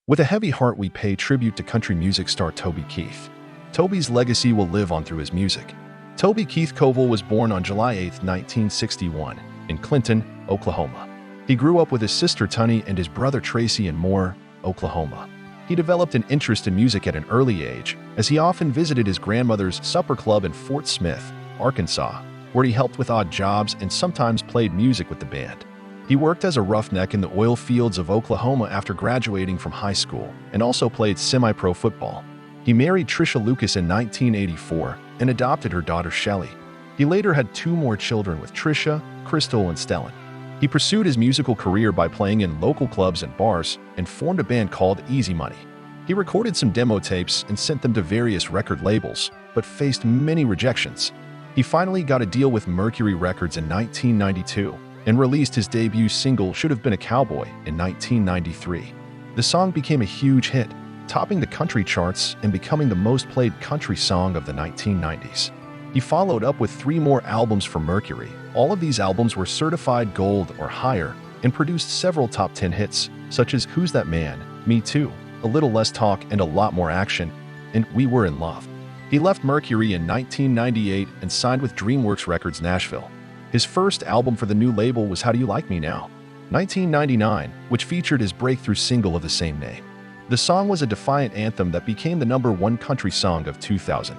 With a heavy heart, we pay tribute to country music star Toby Keith. Toby's legacy will live on through his music. Toby Keith Covell was born on July 8, 1961, in Clinton, Oklahoma. He grew up with his sister Tunny and his brother Tracy in Moore, Oklahoma. He developed an interest in music at an early age, as he often visited his grandmother's supper club in Fort Smith, Arkansas, where he helped with odd jobs and sometimes played music with the band. He worked as a roughneck in the oil fields of Oklahoma after graduating from high school and also played semi-pro football. He married Trisha Lucas in 1984 and adopted her daughter Shelley. He later had 2 more children with Trisha, Crystal, and Stellan. He pursued his musical career by playing in local clubs and bars and formed a band called Easy Money. He recorded some demo tapes and sent them to various record labels, but faced many rejections. He finally got a deal with Mercury Records in 1992 and released his debut single Should Have Been a Cowboy in 1993. The song became a huge hit, topping the country charts and becoming the most played country song of the 1990s. He followed up with 3 more albums for Mercury. All of these albums were certified gold or higher and produced several top 10 hits, such as Who's That Man, Me Too, A Little Less Talk and a Lot More Action, and We Were in Love. He left Mercury in 1998 and signed with DreamWorks Records Nashville. His first album for the new label was How Do You Like Me Now? 1999, which featured his breakthrough single of the same name. The song was a defiant anthem that became the #1 country song of 2000.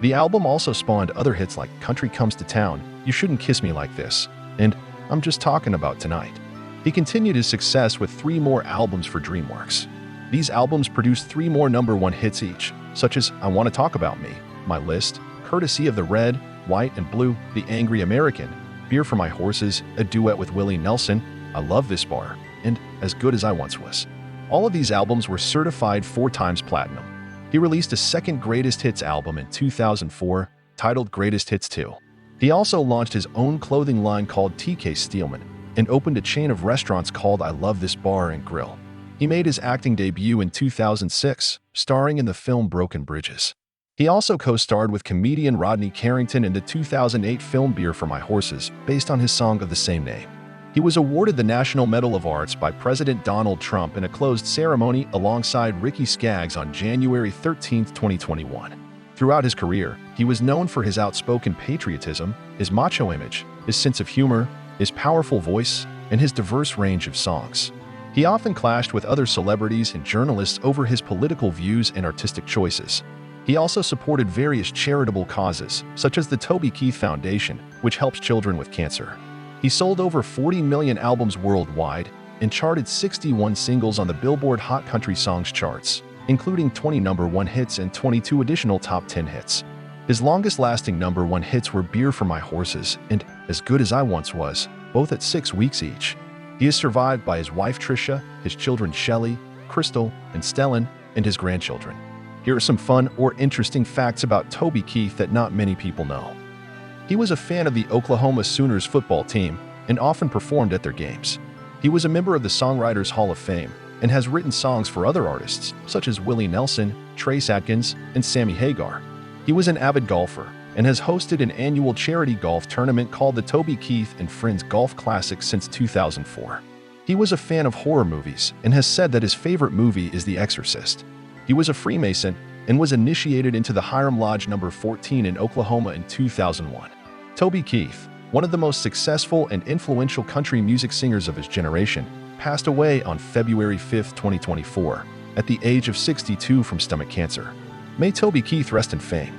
The album also spawned other hits like Country Comes to Town, You Shouldn't Kiss Me Like This, and I'm Just Talking About Tonight. He continued his success with 3 more albums for DreamWorks. These albums produced 3 more #1 hits each, such as I Want to Talk About Me, My List, courtesy of the Red, White, and Blue, The Angry American, Beer for My Horses, a duet with Willie Nelson, I Love This Bar, and As Good as I Once Was. All of these albums were certified 4 times platinum. He released a second greatest hits album in 2004, titled Greatest Hits 2. He also launched his own clothing line called TK Steelman and opened a chain of restaurants called I Love This Bar and Grill. He made his acting debut in 2006, starring in the film Broken Bridges. He also co-starred with comedian Rodney Carrington in the 2008 film Beer for My Horses, based on his song of the same name. He was awarded the National Medal of Arts by President Donald Trump in a closed ceremony alongside Ricky Skaggs on January 13, 2021. Throughout his career, he was known for his outspoken patriotism, his macho image, his sense of humor, his powerful voice, and his diverse range of songs. He often clashed with other celebrities and journalists over his political views and artistic choices. He also supported various charitable causes, such as the Toby Keith Foundation, which helps children with cancer. He sold over 40 million albums worldwide and charted 61 singles on the Billboard Hot Country Songs charts, including 20 #1 hits and 22 additional top 10 hits. His longest-lasting #1 hits were Beer for My Horses and As Good as I Once Was, both at 6 weeks each. He is survived by his wife Trisha, his children Shelley, Crystal, and Stellan, and his grandchildren. Here are some fun or interesting facts about Toby Keith that not many people know. He was a fan of the Oklahoma Sooners football team and often performed at their games. He was a member of the Songwriters Hall of Fame and has written songs for other artists, such as Willie Nelson, Trace Atkins, and Sammy Hagar. He was an avid golfer and has hosted an annual charity golf tournament called the Toby Keith and Friends Golf Classic since 2004. He was a fan of horror movies and has said that his favorite movie is The Exorcist. He was a Freemason and was initiated into the Hiram Lodge No. 14 in Oklahoma in 2001. Toby Keith, one of the most successful and influential country music singers of his generation, passed away on February 5, 2024, at the age of 62 from stomach cancer. May Toby Keith rest in fame.